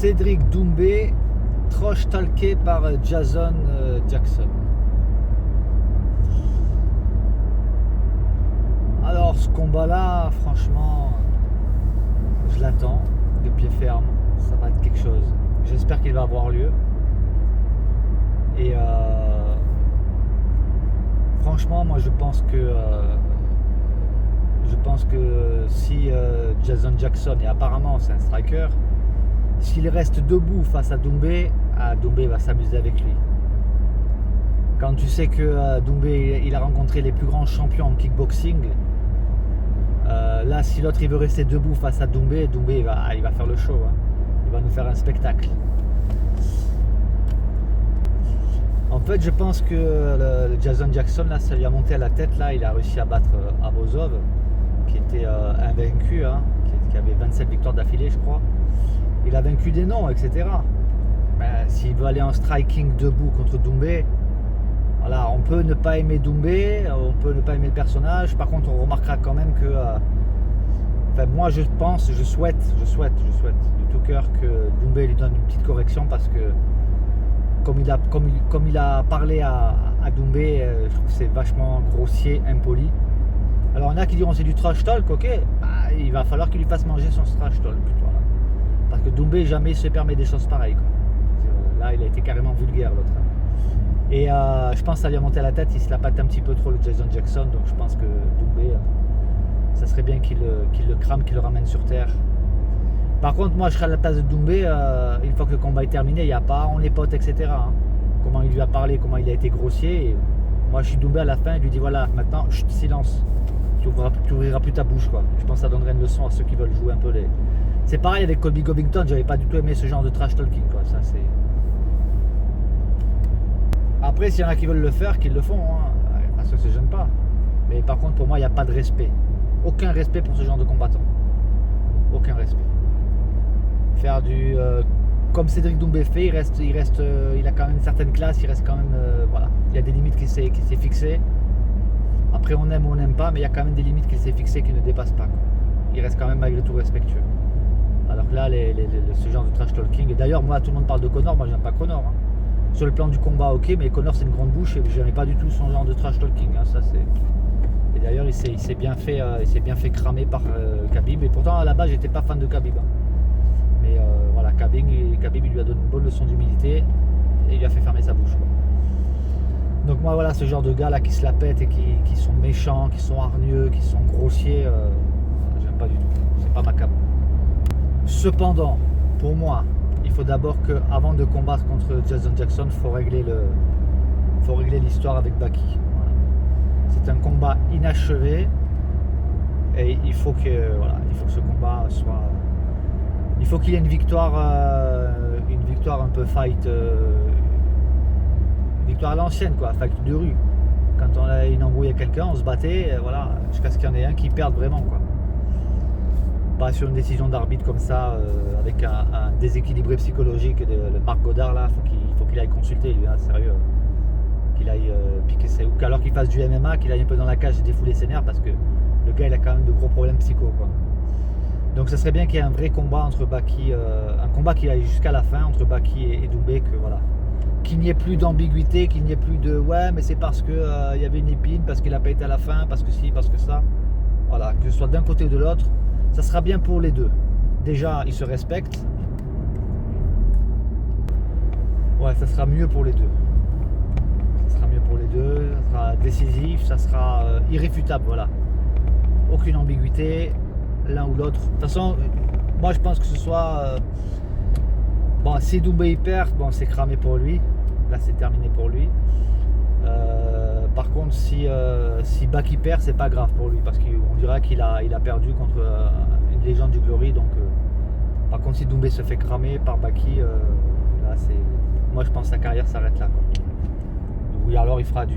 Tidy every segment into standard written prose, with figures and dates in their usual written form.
Cédric Doumbé, trash talké par Jason Jackson. Alors ce combat-là, franchement, je l'attends de pied ferme. Ça va être quelque chose. J'espère qu'il va avoir lieu. Et franchement, moi je pense que si Jason Jackson, et apparemment c'est un striker, s'il reste debout face à Doumbé, Doumbé va s'amuser avec lui. Quand tu sais que Doumbé il a rencontré les plus grands champions en kickboxing, là si l'autre il veut rester debout face à Doumbé, il va faire le show, hein. Il va nous faire un spectacle. En fait, je pense que le Jason Jackson, là, ça lui a monté à la tête. Là, il a réussi à battre Amosov, qui était invaincu, hein, qui avait 27 victoires d'affilée, je crois. Il a vaincu des noms, etc. Ben, s'il veut aller en striking debout contre Doumbé, voilà, on peut ne pas aimer Doumbé, on peut ne pas aimer le personnage. Par contre, on remarquera quand même que, moi, je souhaite de tout cœur que Doumbé lui donne une petite correction parce que comme il a parlé à Doumbé, je trouve que c'est vachement grossier, impoli. Alors il y en a qui diront c'est du trash talk, ok, bah, il va falloir qu'il lui fasse manger son trash talk, voilà. Parce que Doumbé jamais se permet des choses pareilles, quoi. Là il a été carrément vulgaire l'autre. Et je pense que ça lui a monté à la tête, il se la pâte un petit peu trop le Jason Jackson, donc je pense que Doumbé, ça serait bien qu'il le crame, qu'il le ramène sur terre. Par contre, moi je serais à la place de Doumbé, une fois que le combat est terminé, il n'y a pas on est potes, etc. Hein. Comment il lui a parlé, comment il a été grossier. Et moi je suis Doumbé à la fin, je lui dis voilà, maintenant, chut, silence. Tu ouvriras plus ta bouche, quoi. Je pense que ça donnerait une leçon à ceux qui veulent jouer un peu les. C'est pareil avec Colby Covington, j'avais pas du tout aimé ce genre de trash talking, quoi. Ça, c'est. Après, s'il y en a qui veulent le faire, qu'ils le font, hein. Parce que ça se gêne pas. Mais par contre, pour moi, il n'y a pas de respect. Aucun respect pour ce genre de combattant. Aucun respect. Faire du comme Cédric Doumbé fait, il a quand même une certaine classe, il reste quand même voilà, il y a des limites qu'il s'est fixées. Après on aime ou on n'aime pas, mais il y a quand même des limites qu'il s'est fixées qu'il ne dépasse pas, quoi. Il reste quand même malgré tout respectueux. Alors que là ce genre de trash talking, et d'ailleurs moi tout le monde parle de Conor, moi j'aime pas Conor, hein. Sur le plan du combat ok, mais Conor c'est une grande bouche et j'aimais pas du tout son genre de trash talking, hein. Ça c'est. Et d'ailleurs il s'est bien fait cramer par Khabib, et pourtant à la base j'étais pas fan de Khabib, hein. Mais voilà, Khabib il lui a donné une bonne leçon d'humilité et il lui a fait fermer sa bouche, quoi. Donc moi voilà, ce genre de gars là qui se la pètent et qui sont méchants, qui sont hargneux, qui sont grossiers, j'aime pas du tout, c'est pas ma cam. Cependant, pour moi, il faut d'abord qu'avant de combattre contre Jason Jackson, faut régler l'histoire avec Baki. Voilà. C'est un combat inachevé et il faut que ce combat soit. Il faut qu'il y ait une victoire un peu fight, une victoire à l'ancienne, quoi, fight de rue. Quand on a une embrouille avec quelqu'un, on se battait, voilà, jusqu'à ce qu'il y en ait un qui perde vraiment, quoi. Pas sur une décision d'arbitre comme ça, avec un déséquilibré psychologique de Marc Godard là, il faut qu'il aille consulter lui, hein, sérieux. Qu'il aille piquer ses. Ou alors qu'il fasse du MMA, qu'il aille un peu dans la cage et défouler ses nerfs parce que le gars il a quand même de gros problèmes psycho, quoi. Donc ça serait bien qu'il y ait un vrai combat entre Baki, un combat qui aille jusqu'à la fin entre Baki et Doumbé, que voilà, qu'il n'y ait plus d'ambiguïté, qu'il n'y ait plus de ouais mais c'est parce que y avait une épine, parce qu'il n'a pas été à la fin, parce que si, parce que ça, voilà, que ce soit d'un côté ou de l'autre, ça sera bien pour les deux. Déjà ils se respectent, ouais, ça sera mieux pour les deux. Ça sera mieux pour les deux, ça sera décisif, ça sera irréfutable, voilà, aucune ambiguïté. L'un ou l'autre. De toute façon, moi je pense que ce soit. Bon, si Doumbé perd, bon, c'est cramé pour lui. Là, c'est terminé pour lui. Par contre, si Baki perd, c'est pas grave pour lui parce qu'on dira qu'il a perdu contre une légende du Glory. Donc, par contre, si Doumbé se fait cramer par Baki, là, c'est. Moi, je pense que sa carrière s'arrête là, quoi. Oui, alors il fera de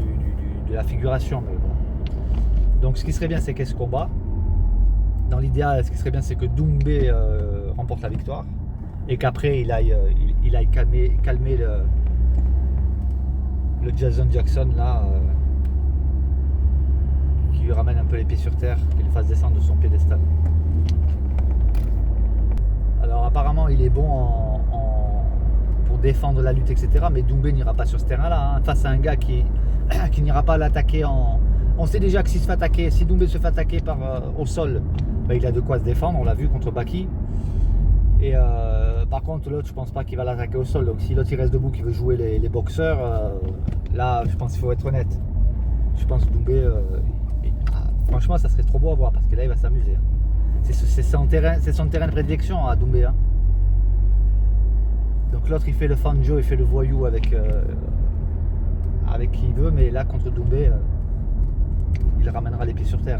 la figuration, mais bon. Donc, ce qui serait bien, c'est qu'il y ait ce combat. Dans l'idéal, ce qui serait bien, c'est que Doumbé remporte la victoire et qu'après il aille calmer le Jason Jackson là, qui lui ramène un peu les pieds sur terre, qu'il le fasse descendre de son piédestal. Alors apparemment il est bon en défendre la lutte, etc. Mais Doumbé n'ira pas sur ce terrain-là, hein, face à un gars qui n'ira pas l'attaquer en... On sait déjà que s'il se fait attaquer, si Doumbé se fait attaquer au sol, ben, il a de quoi se défendre, on l'a vu contre Baki. Et par contre l'autre, je pense pas qu'il va l'attaquer au sol. Donc si l'autre il reste debout, qui veut jouer les boxeurs, là je pense qu'il faut être honnête. Je pense que Doumbé, franchement ça serait trop beau à voir, parce que là il va s'amuser. C'est son terrain de prédilection à Doumbé. Hein. Donc l'autre il fait le fanjo, il fait le voyou avec qui il veut, mais là contre Doumbé, il ramènera les pieds sur terre.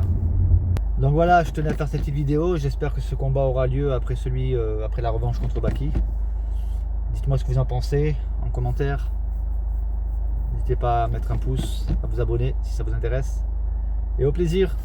Donc voilà, je tenais à faire cette petite vidéo. J'espère que ce combat aura lieu après la revanche contre Baki. Dites-moi ce que vous en pensez en commentaire. N'hésitez pas à mettre un pouce, à vous abonner si ça vous intéresse. Et au plaisir!